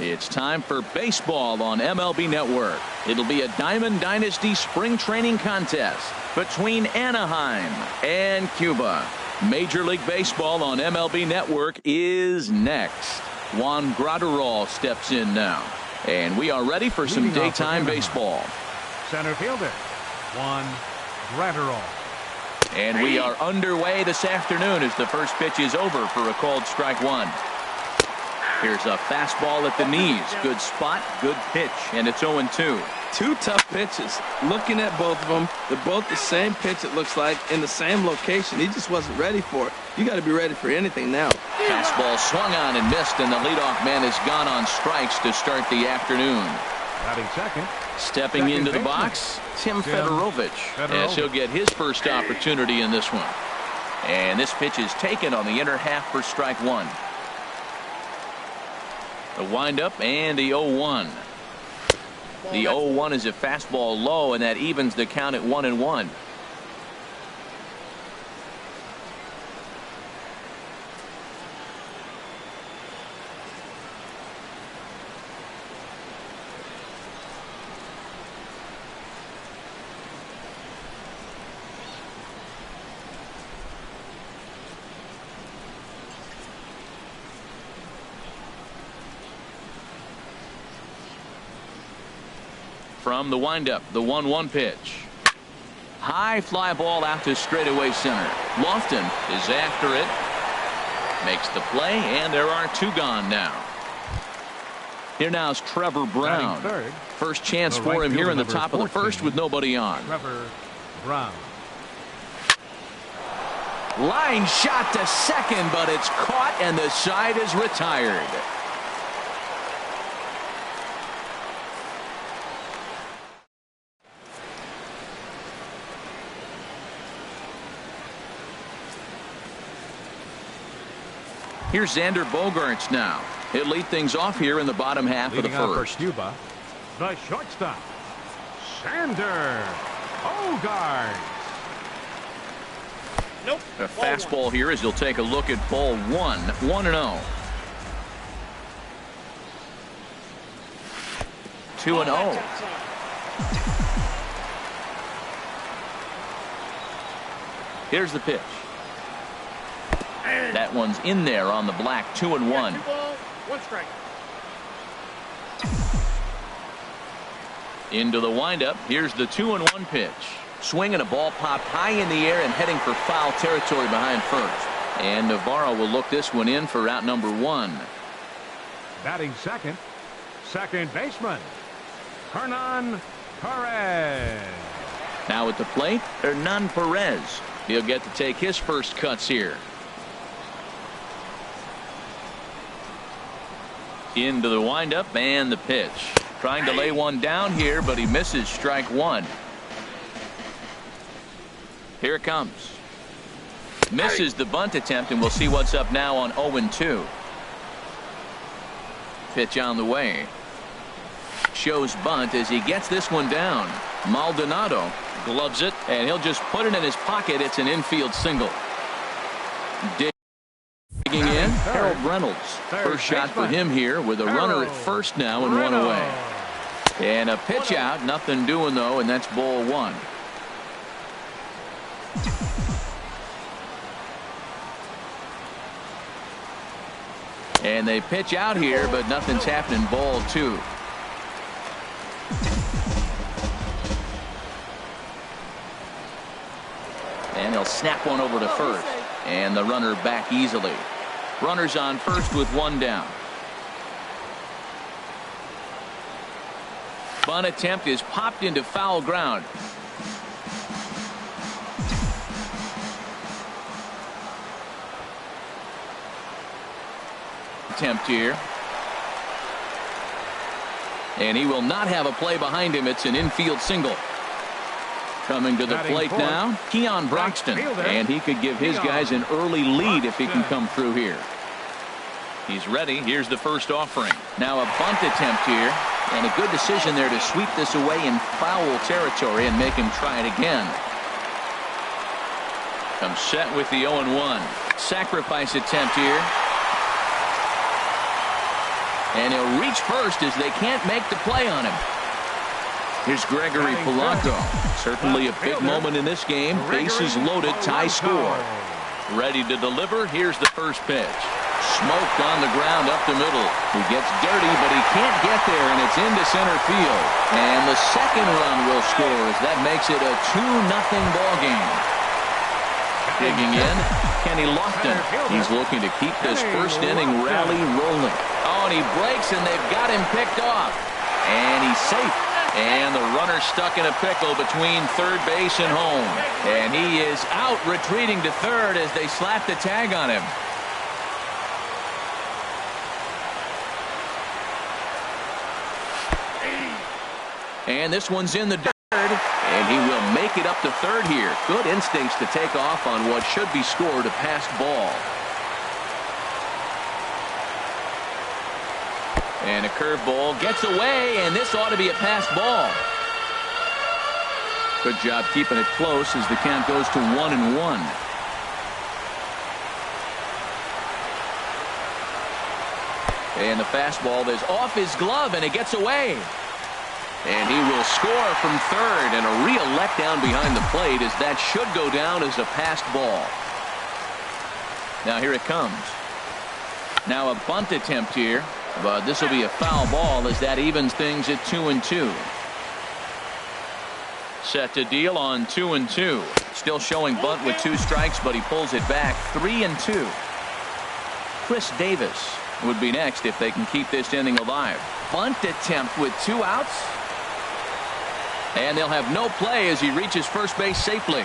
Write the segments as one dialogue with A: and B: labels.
A: It's time for baseball on MLB Network. It'll be a Diamond Dynasty spring training contest between Anaheim and Cuba. Major League Baseball on MLB Network is next. Juan Graterol steps in now. And we are ready for some daytime baseball.
B: Center fielder, Juan Graterol.
A: And we are underway this afternoon as the first pitch is over for a called strike one. Here's a fastball at the knees. Good spot, good pitch, and it's 0-2.
C: Two tough pitches. Looking at both of them, they're both the same pitch, it looks like, in the same location. He just wasn't ready for it. You got to be ready for anything now.
A: Fastball swung on and missed, and the leadoff man has gone on strikes to start the afternoon.
B: Batting second.
A: Stepping into the box, Tim Fedorovich, as he'll get his first opportunity in this one. And this pitch is taken on the inner half for strike one. The windup and the 0-1. The 0-1 is a fastball low, and that evens the count at 1-1. From the windup, the 1-1 pitch. High fly ball out to straightaway center. Lofton is after it. Makes the play, and there are two gone now. Here now is Trevor Brown. First chance for him here in the top of the first with nobody on.
B: Trevor Brown.
A: Line shot to second, but it's caught, and the side is retired. Here's Xander Bogaerts now. He'll lead things off here in the bottom half of the first.
B: For Cuba, the shortstop, Xander Bogaerts.
A: Nope. A fastball here as he'll take a look at ball one. 1-0. 2-0. Here's the pitch. That one's in there on the black. 2-1.
D: 1 strike.
A: Into the windup. Here's the 2-1 pitch. Swing and a ball popped high in the air and heading for foul territory behind first. And Navarro will look this one in for out number 1.
B: Batting second, second baseman, Hernan Perez.
A: Now at the plate, Hernan Perez. He'll get to take his first cuts here. Into the windup and the pitch. Trying to lay one down here, but he misses strike one. Here it comes. Misses the bunt attempt, and we'll see what's up now on 0-2. Pitch on the way. Shows bunt as he gets this one down. Maldonado gloves it, and he'll just put it in his pocket. It's an infield single. Digging in, Harold Reynolds. First shot for him here with a runner at first now and one away. And a pitch out, nothing doing though, and that's ball one. And they pitch out here, but nothing's happening. Ball two. And they'll snap one over to first. And the runner back easily. Runners on first with one down. Bunt attempt is popped into foul ground. Attempt here. And he will not have a play behind him. It's an infield single. Coming to the plate now, Keon Broxton, and he could give his guys an early lead if he can come through here. He's ready. Here's the first offering. Now a bunt attempt here, and a good decision there to sweep this away in foul territory and make him try it again. Comes set with the 0-1. Sacrifice attempt here. And he'll reach first as they can't make the play on him. Here's Gregory Polanco. Certainly a big moment in this game. Bases loaded, tie score. Ready to deliver. Here's the first pitch. Smoked on the ground up the middle. He gets dirty, but he can't get there, and it's into center field. And the second run will score as that makes it a 2-0 ball game. Digging in, Kenny Lofton. He's looking to keep this first inning rally rolling. Oh, and he breaks, and they've got him picked off. And he's safe. And the runner stuck in a pickle between third base and home. And he is out retreating to third as they slap the tag on him. And this one's in the dirt. And he will make it up to third here. Good instincts to take off on what should be scored a passed ball. And a curveball gets away, and this ought to be a passed ball. Good job keeping it close as the count goes to 1-1. And the fastball is off his glove, and it gets away. And he will score from third, and a real letdown behind the plate as that should go down as a passed ball. Now here it comes. Now a bunt attempt here, but this will be a foul ball as that evens things at 2-2. Set to deal on 2-2. Still showing bunt with 2 strikes, but he pulls it back 3-2. Chris Davis would be next if they can keep this inning alive. Bunt attempt with 2 outs. And they'll have no play as he reaches first base safely.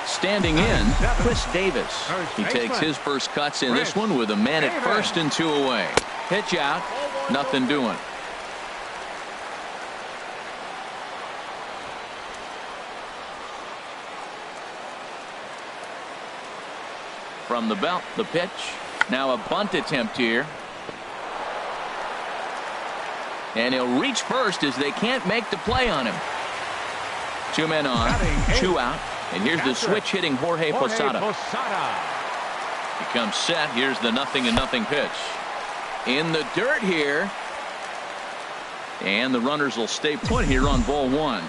A: Standing in, Chris Davis. He takes his first cuts in this one with a man at first and 2 away. Pitch out, nothing doing. From the belt, the pitch. Now a bunt attempt here. And he'll reach first as they can't make the play on him. 2 men on, 2 out. And here's the switch hitting Jorge Posada. He comes set. Here's the 0-0 pitch. In the dirt here. And the runners will stay put here on ball 1.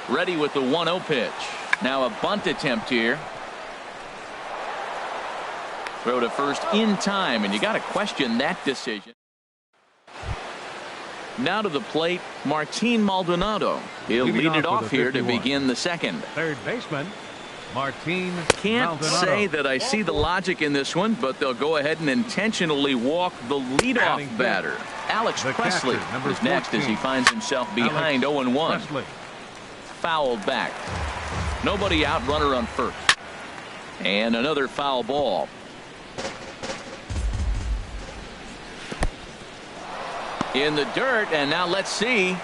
A: Ready with the 1-0 pitch. Now a bunt attempt here. Throw to first in time, and you got to question that decision. Now to the plate, Martin Maldonado. He'll lead it off here to begin the second.
B: Third baseman, Martin
A: Can't
B: Maldonado.
A: say that I see the logic in this one, but they'll go ahead and intentionally walk the leadoff batter. Alex Presley is next as he finds himself behind 0-1. Fouled back. Nobody out, runner on first. And another foul ball. In the dirt, and now let's see.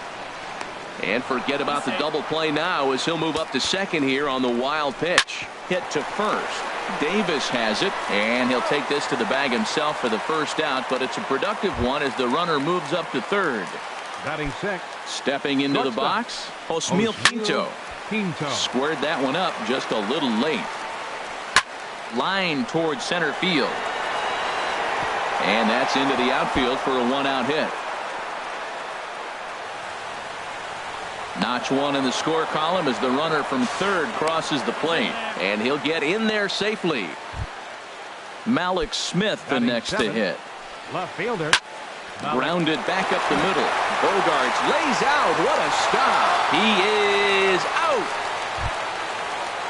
A: And forget about the double play now as he'll move up to second here on the wild pitch. Hit to first. Davis has it, and he'll take this to the bag himself for the first out, but it's a productive one as the runner moves up to third.
B: Batting sixth.
A: Stepping into the box, Osmil Pinto. Squared that one up just a little late. Line towards center field. And that's into the outfield for a 1-out hit. Notch 1 in the score column as the runner from third crosses the plate. And he'll get in there safely. Malik Smith the next to hit.
B: Left fielder.
A: Grounded back up the middle. Bogarts lays out. What a stop. He is out.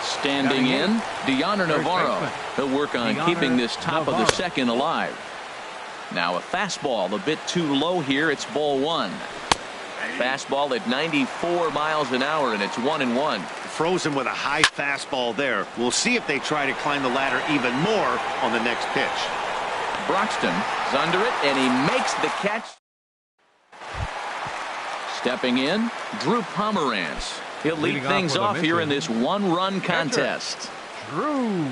A: Standing in, Deoner Navarro. He'll work on keeping this top of the second alive. Now a fastball a bit too low here. It's ball 1. Fastball at 94 miles an hour, and it's 1-1.
D: Frozen with a high fastball there. We'll see if they try to climb the ladder even more on the next pitch.
A: Broxton is under it, and he makes the catch. Stepping in, Drew Pomerantz. He'll lead things off here in this 1-run contest.
B: Drew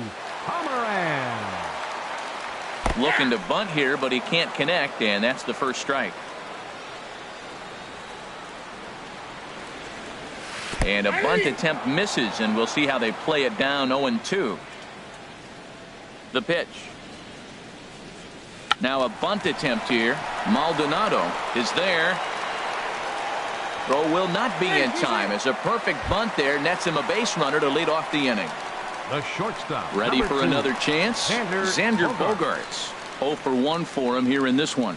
B: Pomerantz.
A: Looking to bunt here, but he can't connect, and that's the first strike. And a bunt attempt misses, and we'll see how they play it down 0-2. The pitch. Now a bunt attempt here. Maldonado is there. Throw will not be in time as a perfect bunt there nets him a base runner to lead off the inning.
B: The shortstop.
A: Ready for
B: 2.
A: another chance? Xander Bogaerts. 0 for 1 for him here in this one.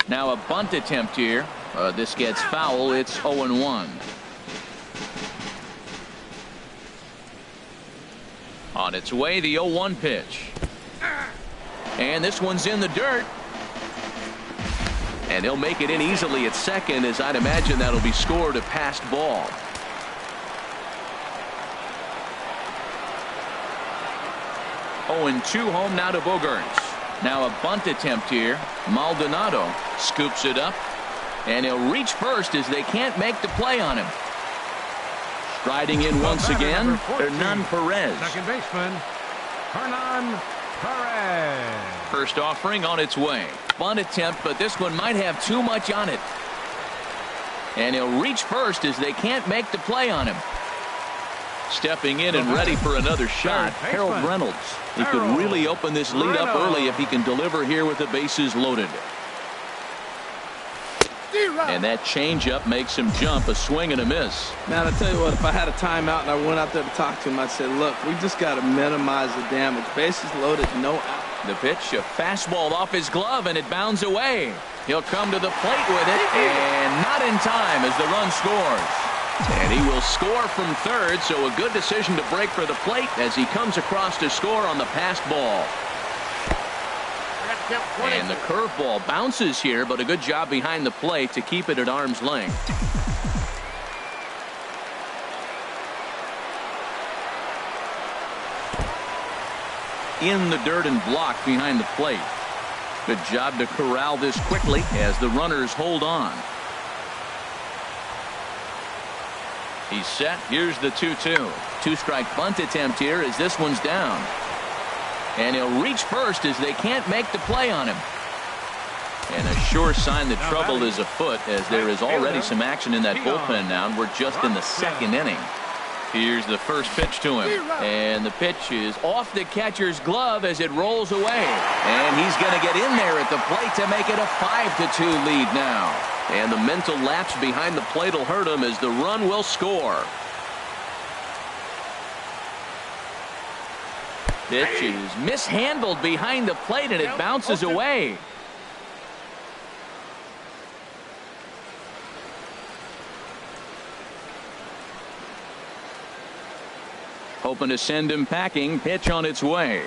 A: Now a bunt attempt here. This gets foul. It's 0-1. On its way, the 0-1 pitch. And this one's in the dirt. And he'll make it in easily at second, as I'd imagine that'll be scored a passed ball. Oh, and 2 home now to Bogaerts. Now a bunt attempt here. Maldonado scoops it up. And he'll reach first as they can't make the play on him. Striding in once again, Hernan Perez.
B: Second baseman, Hernan Perez.
A: First offering on its way. Bunt attempt, but this one might have too much on it. And he'll reach first as they can't make the play on him. Stepping in and ready for another shot, Harold Reynolds. He could really open this lead up early if he can deliver here with the bases loaded. And that changeup makes him jump. A swing and a miss.
C: Man, I tell you what, if I had a timeout and I went out there to talk to him, I'd say, look, we just got to minimize the damage. Bases loaded, no out.
A: The pitch, a fastball off his glove, and it bounds away. He'll come to the plate with it, and not in time as the run scores. And he will score from third, so a good decision to break for the plate as he comes across to score on the passed ball. And the curveball bounces here, but a good job behind the plate to keep it at arm's length. In the dirt and blocked behind the plate. Good job to corral this quickly as the runners hold on. He's set. Here's the 2-2. 2-strike bunt attempt here as this one's down. And he'll reach first as they can't make the play on him. And a sure sign that trouble is afoot as there is already some action in that bullpen now, and we're just in the second inning. Here's the first pitch to him. And the pitch is off the catcher's glove as it rolls away. And he's going to get in there at the plate to make it a 5-2 lead now. And the mental lapse behind the plate will hurt him as the run will score. Pitch is mishandled behind the plate and it bounces away. Hoping to send him packing. Pitch on its way.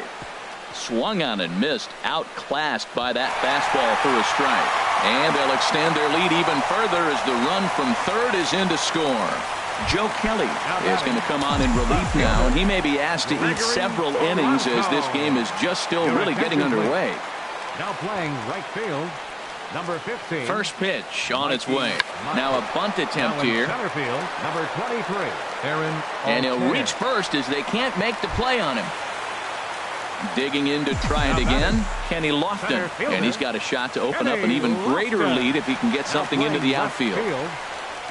A: Swung on and missed. Outclassed by that fastball for a strike. And they'll extend their lead even further as the run from third is in to score. Joe Kelly is going to come on in relief now, and he may be asked to eat several innings as this game is just still really getting underway.
B: Now playing right field, number 15.
A: First pitch on its way. Now a bunt attempt here.
B: Center field, number 23.
A: And he'll reach first as they can't make the play on him. Digging in to try it again, Kenny Lofton. And he's got a shot to open up an even greater lead if he can get something into the outfield.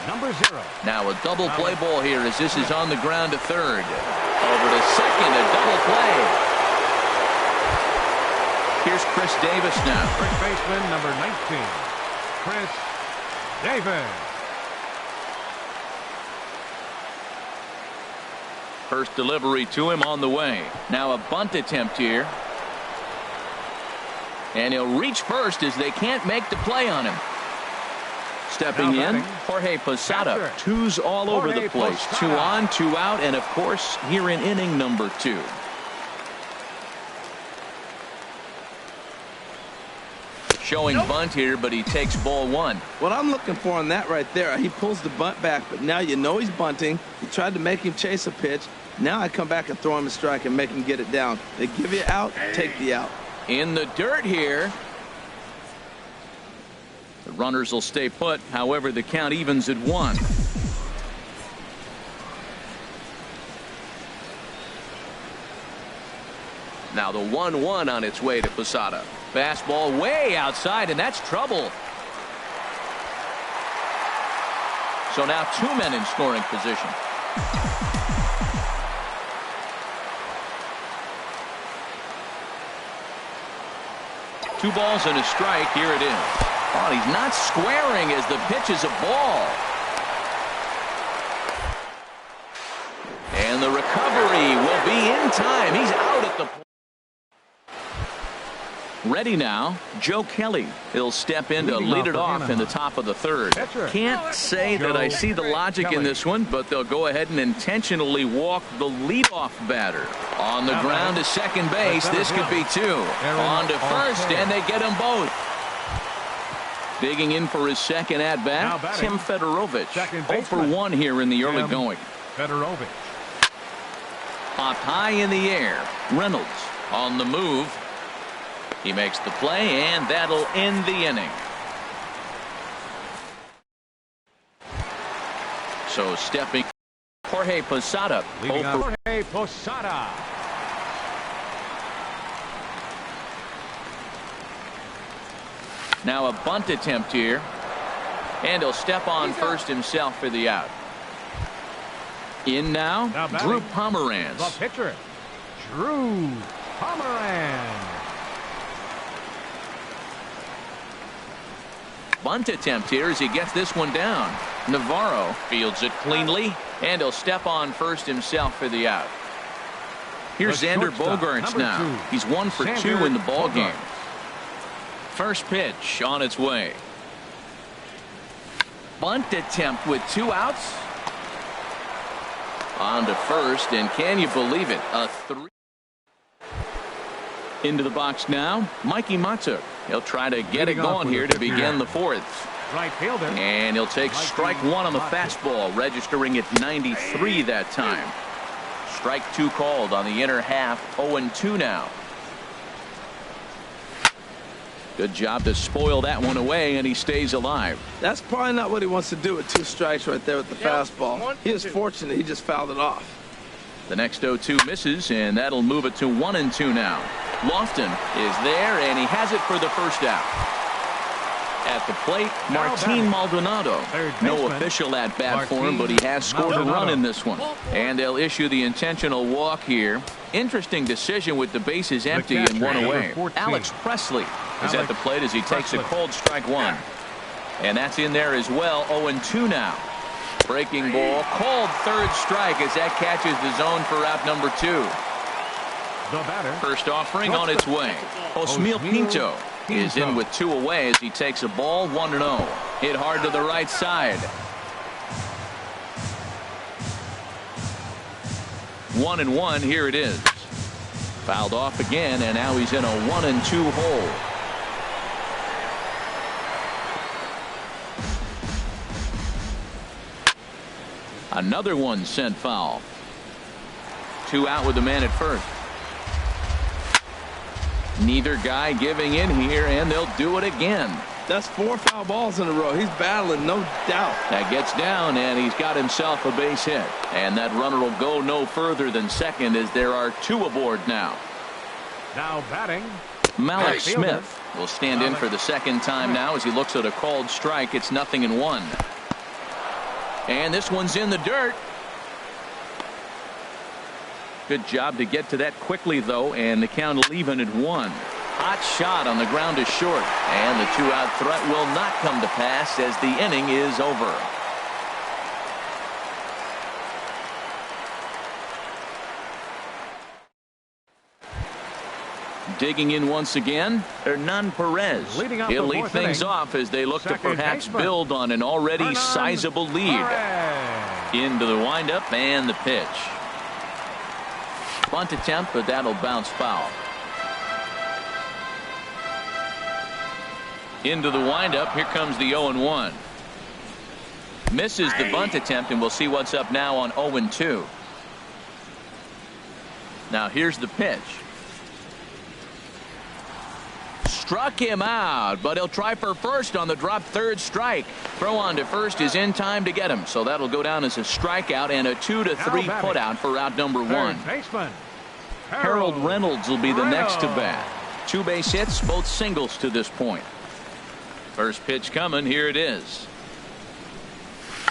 B: Number 0.
A: Now a double play ball here as this is on the ground to third. Over to second, a double play. Here's Chris Davis now.
B: First baseman, number 19. Chris Davis.
A: First delivery to him on the way. Now a bunt attempt here. And he'll reach first as they can't make the play on him. Stepping in, Jorge Posada. Twos all over the place. 2 on, 2 out, and of course, here in inning number 2. Showing bunt here, but he takes ball 1.
C: What I'm looking for on that right there, he pulls the bunt back, but now you know he's bunting. You tried to make him chase a pitch. Now I come back and throw him a strike and make him get it down. They give you out, take the out.
A: In the dirt here. The runners will stay put. However, the count evens at 1. Now the 1-1 on its way to Posada. Fastball way outside, and that's trouble. So now 2 men in scoring position. 2 balls and a strike. Here it is. Oh, he's not squaring as the pitch is a ball. And the recovery will be in time. He's out at the plate. Ready now, Joe Kelly. He'll step in to lead it off in the top of the 3rd. Can't say that I see the logic in this one, but they'll go ahead and intentionally walk the leadoff batter. On the ground to second base. This could be 2. On to first, and they get them both. Digging in for his second at-bat, Tim Fedorovich. 0 for 1 here in the early going.
B: Fedorovich.
A: Popped high in the air. Reynolds on the move. He makes the play, and that'll end the inning. So stepping, Jorge Posada.
B: Jorge Posada.
A: Now a bunt attempt here. And he'll step on first himself for the out. In now Drew Pomeranz.
B: The pitcher, Drew Pomeranz.
A: Bunt attempt here as he gets this one down. Navarro fields it cleanly, and he'll step on first himself for the out. Here's Xander Bogaerts now. He's 1 for 2 in the ball game. First pitch on its way. Bunt attempt with 2 outs. On to first, and can you believe it? A 3. Into the box now, Mikey Matuk. He'll try to get it going here to begin the 4th.
B: Right fielder.
A: And he'll take strike 1 on the fastball, registering at 93 that time. Strike 2 called on the inner half. 0-2 now. Good job to spoil that one away, and he stays alive.
C: That's probably not what he wants to do with 2 strikes right there with the fastball. He is fortunate he just fouled it off.
A: The next 0-2 misses, and that'll move it to 1-2 now. Lofton is there, and he has it for the first out. At the plate, Martin Maldonado. No official at-bat for him, but he has scored a run in this one. And they'll issue the intentional walk here. Interesting decision with the bases empty and 1 away. Alex Presley is at the plate as he takes a cold strike 1. And that's in there as well. 0-2 now. Breaking ball, called 3rd strike as that catches the zone for out number 2. First offering on its way. Osmeal Pinto is in with 2 away as he takes a ball 1-0. Hit hard to the right side. 1-1. Here it is. Fouled off again, and now he's in a 1-2 hole. Another one sent foul. 2 out with the man at first. Neither guy giving in here, and they'll do it again.
C: That's 4 foul balls in a row. He's battling, no doubt.
A: That gets down, and he's got himself a base hit. And that runner will go no further than second as there are 2 aboard now.
B: Now batting,
A: Malik Smith will stand in for the second time now as he looks at a called strike. It's 0-1. And this one's in the dirt. Good job to get to that quickly, though, and the count will even at 1. Hot shot on the ground is short, and the 2-out threat will not come to pass as the inning is over. Digging in once again, Hernan Perez. He'll lead things off as they look to perhaps build on an already sizable lead. Into the windup and the pitch. Bunt attempt, but that'll bounce foul. Into the windup. Here comes the 0-1. Misses the bunt attempt, and we'll see what's up now on 0-2. Now here's the pitch. Struck him out, but he'll try for first on the drop 3rd strike. Throw on to first is in time to get him, so that'll go down as a strikeout and a 2-3 putout for out number 1. Harold Reynolds will be the next to bat. 2 base hits, both singles to this point. First pitch coming. Here it is.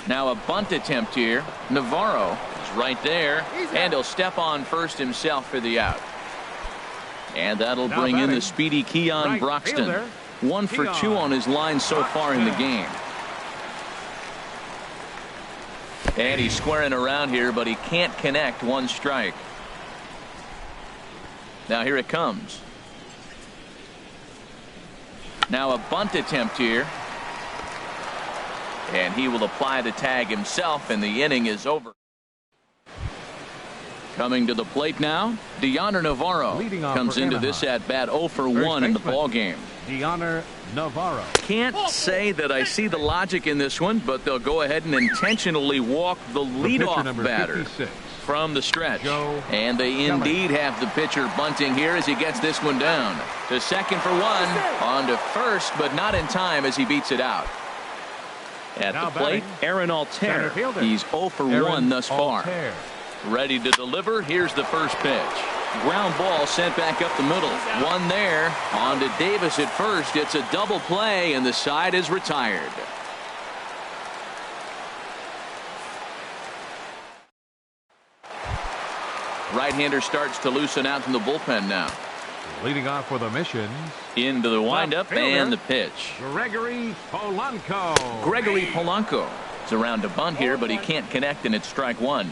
A: Now a bunt attempt here. Navarro is right there, and he'll step on first himself for the out. And that'll bring in the speedy Keon Broxton. 1 for 2 on his line so far in the game. And he's squaring around here, but he can't connect. 1 strike. Now here it comes. Now a bunt attempt here. And he will apply the tag himself, and the inning is over. Coming to the plate now, Deoner Navarro comes into this at bat 0 for 1 in the ball game.
B: Deoner Navarro.
A: Can't say that I see the logic in this one, but they'll go ahead and intentionally walk the leadoff batter from the stretch. And they indeed have the pitcher bunting here as he gets this one down. To second for 1, on to first, but not in time as he beats it out. At the plate, Aaron Altair. He's 0 for 1 thus far. Ready to deliver. Here's the first pitch. Ground ball sent back up the middle. 1 there. On to Davis at first. It's a double play, and the side is retired. Right-hander starts to loosen out from the bullpen now.
B: Leading off for the Missions.
A: Into the windup and the pitch.
B: Gregory Polanco.
A: Gregory Polanco is around to bunt here, but he can't connect, and it's strike 1.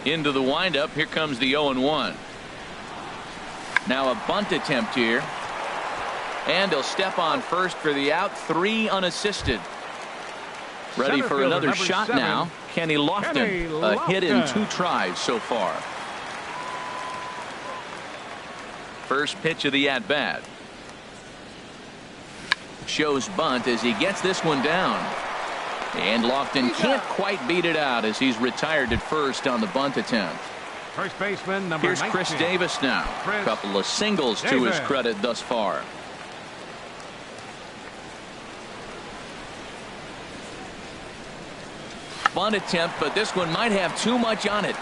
A: Into the windup. Here comes the 0-1. Now a bunt attempt here. And he'll step on first for the out. 3 unassisted. Ready for another shot now. Kenny Lofton. A hit in 2 tries so far. First pitch of the at-bat. Shows bunt as he gets this one down. And Lofton can't quite beat it out as he's retired at first on the bunt attempt.
B: First baseman number
A: Here's
B: 19.
A: Chris Davis now. A couple of singles to his credit thus far. Bunt attempt, but this one might have too much on it.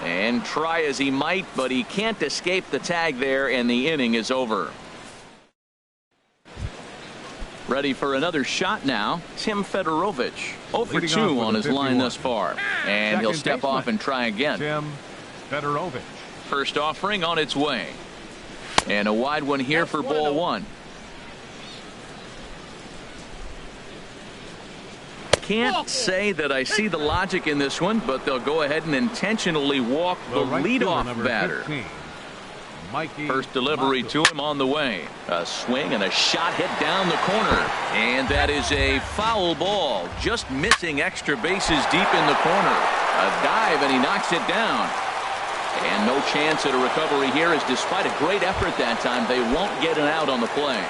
A: And try as he might, but he can't escape the tag there, and the inning is over. Ready for another shot now. Tim Fedorovich. 0 for 2 on his line thus far. And he'll step off and try again.
B: Tim Fedorovich.
A: First offering on its way. And a wide one here for ball 1. Can't say that I see the logic in this one, but they'll go ahead and intentionally walk the leadoff batter. First delivery to him on the way. A swing and a shot hit down the corner. And that is a foul ball. Just missing extra bases deep in the corner. A dive, and he knocks it down. And no chance at a recovery here, as despite a great effort that time, they won't get an out on the play.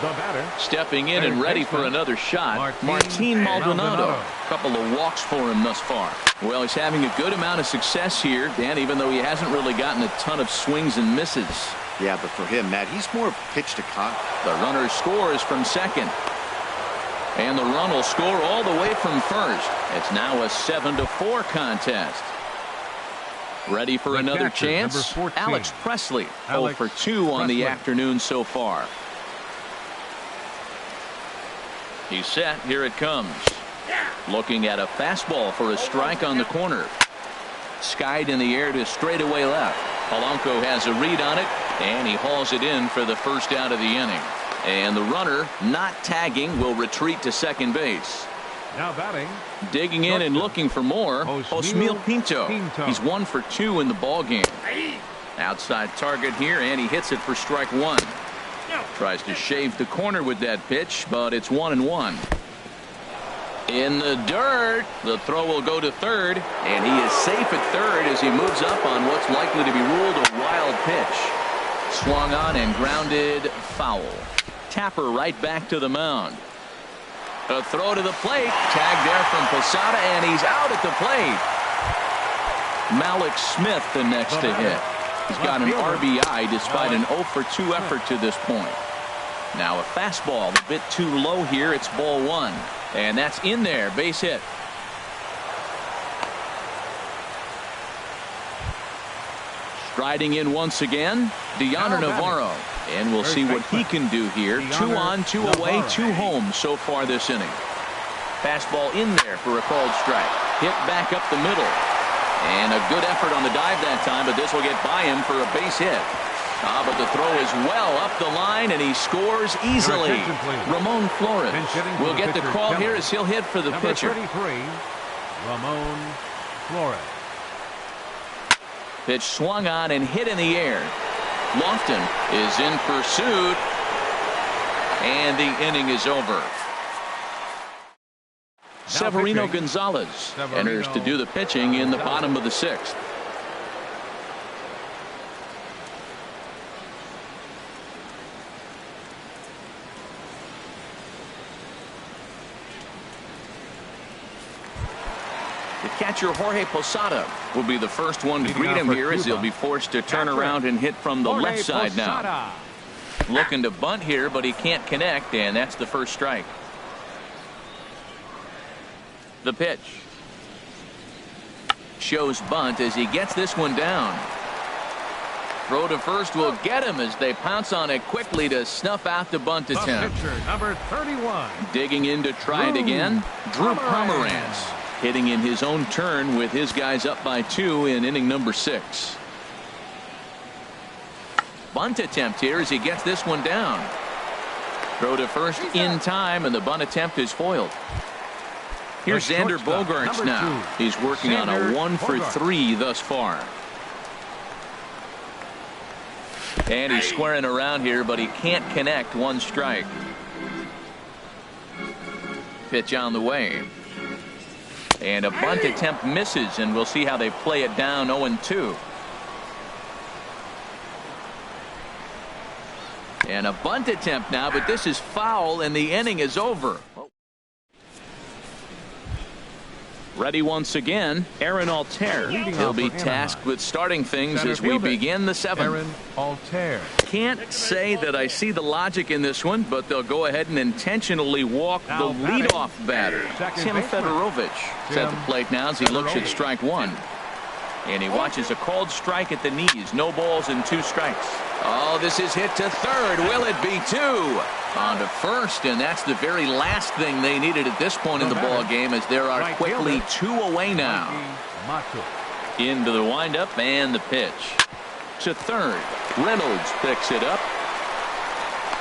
B: The batter.
A: Stepping in and ready for another shot, Martin Maldonado. A couple of walks for him thus far. Well, he's having a good amount of success here, Dan, even though he hasn't really gotten a ton of swings and misses.
D: Yeah, but for him, Matt, he's more pitch to contact.
A: The runner scores from second. And the run will score all the way from first. It's now a 7-4 contest. Ready for another chance? Alex Presley. 0 for 2 on the afternoon so far. He's set. Here it comes. Looking at a fastball for a strike on the corner. Skied in the air to straightaway left. Polanco has a read on it, and he hauls it in for the first out of the inning. And the runner, not tagging, will retreat to second base.
B: Now batting.
A: Digging in and looking for more. Osmil Pinto. He's 1 for 2 in the ball game. Outside target here, and he hits it for strike 1. Tries to shave the corner with that pitch, but it's 1-1. In the dirt. The throw will go to third, and he is safe at third as he moves up on what's likely to be ruled a wild pitch. Swung on and grounded foul. Tapper right back to the mound. A throw to the plate. Tag there from Posada, and he's out at the plate. Malik Smith the next to hit. He's got an RBI despite an 0 for 2 effort to this point. Now a fastball a bit too low here. It's ball 1. And that's in there. Base hit. Striding in once again, Deoner Navarro. And we'll see what he can do here. 2 on, 2 away, 2 home so far this inning. Fastball in there for a called strike. Hit back up the middle. And a good effort on the dive that time, but this will get by him for a base hit. But the throw is well up the line, and he scores easily. Ramon Flores will get the call here as he'll hit for the pitcher.
B: 33, Ramon Flores.
A: Pitch swung on and hit in the air. Lofton is in pursuit, and the inning is over. Severino Gonzalez enters to do the pitching in the bottom of the 6th. The catcher Jorge Posada will be the first one to greet him here, as he'll be forced to turn around and hit from the left side now. Looking to bunt here, but he can't connect, and that's the first strike. The pitch shows bunt as he gets this one down. Throw to first will get him as they pounce on it quickly to snuff out the bunt attempt.
B: Number 31.
A: Digging in to try it again, Drew Pomeranz. Hitting in his own turn with his guys up by 2 in inning number 6. Bunt attempt here as he gets this one down. Throw to first in time, and the bunt attempt is foiled. Here's Xander Bogaerts now. He's working on a 1 for 3 thus far. And he's squaring around here, but he can't connect. 1 strike. Pitch on the way. And a bunt attempt misses, and we'll see how they play it down. 0-2. And a bunt attempt now, but this is foul, and the inning is over. Ready once again, Aaron Altair. He'll be tasked with starting things as we begin the 7th.
B: Aaron Altair.
A: Can't say that I see the logic in this one, but they'll go ahead and intentionally walk the leadoff batter, Tim Fedorovich. At the plate now as he looks at strike 1. And he watches a called strike at the knees. No balls and 2 strikes. Oh, this is hit to third. Will it be 2? On to first, and that's the very last thing they needed at this point in the ball game, as there are quickly 2 away now. Into the windup and the pitch. To third. Reynolds picks it up.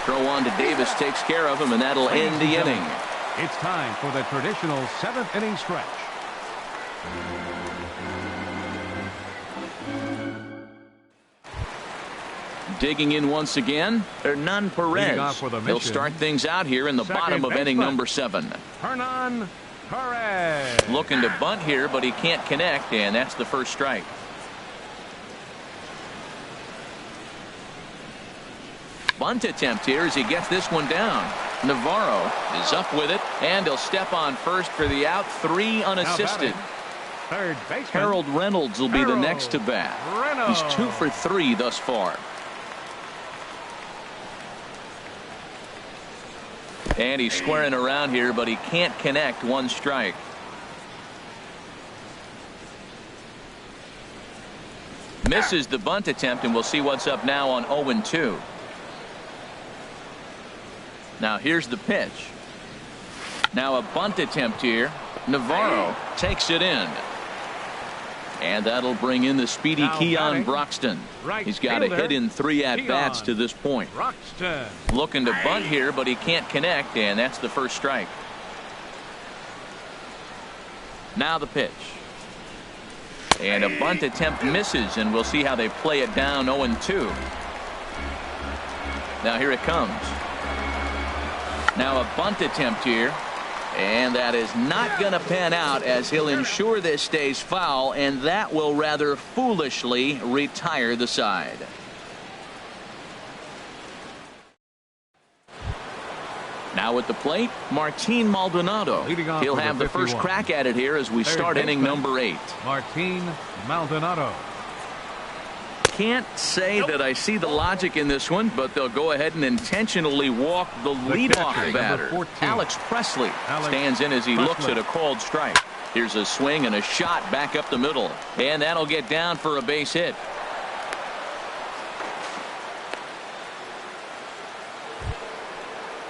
A: Throw on to Davis takes care of him, and that'll end the inning.
B: It's time for the traditional 7th inning stretch.
A: Digging in once again, Hernan Perez. He'll start things out here in the bottom of inning number 7.
B: Hernan Perez.
A: Looking to bunt here, but he can't connect, and that's the first strike. Bunt attempt here as he gets this one down. Navarro is up with it, and he'll step on first for the out. 3 unassisted.
B: Third baseman
A: Harold Reynolds will be the next to bat. He's 2 for 3 thus far. And he's squaring around here, but he can't connect. 1 strike. Misses the bunt attempt, and we'll see what's up now on 0-2. Now here's the pitch. Now a bunt attempt here. Navarro takes it in. And that'll bring in the speedy Keon Broxton. He's got a hit in 3 at-bats to this point. Looking to bunt here, but he can't connect, and that's the first strike. Now the pitch. And a bunt attempt misses, and we'll see how they play it down. 0-2. Now here it comes. Now a bunt attempt here. And that is not going to pan out, as he'll ensure this stays foul, and that will rather foolishly retire the side. Now at the plate, Martin Maldonado. He'll have the first crack at it here as we start inning number 8.
B: Martin Maldonado.
A: Can't say that I see the logic in this one, but they'll go ahead and intentionally walk the leadoff batter. Alex Presley stands in as he looks at a called strike. Here's a swing and a shot back up the middle, and that'll get down for a base hit.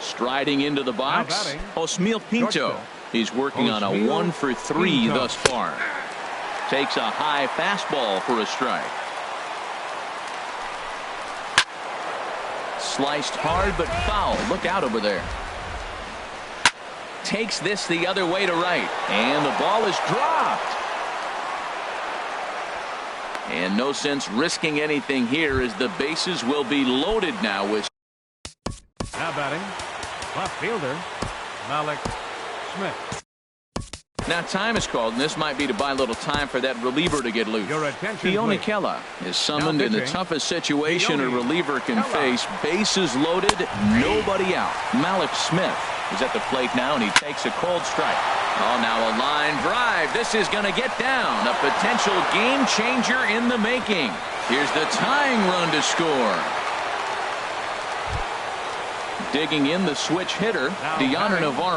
A: Striding into the box, Osmeil Pinto. He's working on a 1 for 3 thus far. Takes a high fastball for a strike. Sliced hard but foul. Look out over there. Takes this the other way to right. And the ball is dropped. And no sense risking anything here as the bases will be loaded now with.
B: Now batting, left fielder, Malik Smith.
A: Now time is called, and this might be to buy a little time for that reliever to get loose.
B: Your attention,
A: Keone
B: please.
A: Kela is summoned in the
B: pitching,
A: toughest situation a
B: Keone
A: reliever can
B: Kela.
A: face. Bases loaded, nobody out. Malik Smith is at the plate now, and he takes a cold strike. Oh, now a line drive. This is going to get down. A potential game changer in the making. Here's the tying run to score. Digging in the switch hitter,
B: Now
A: Deontay
B: batting.
A: Navarro.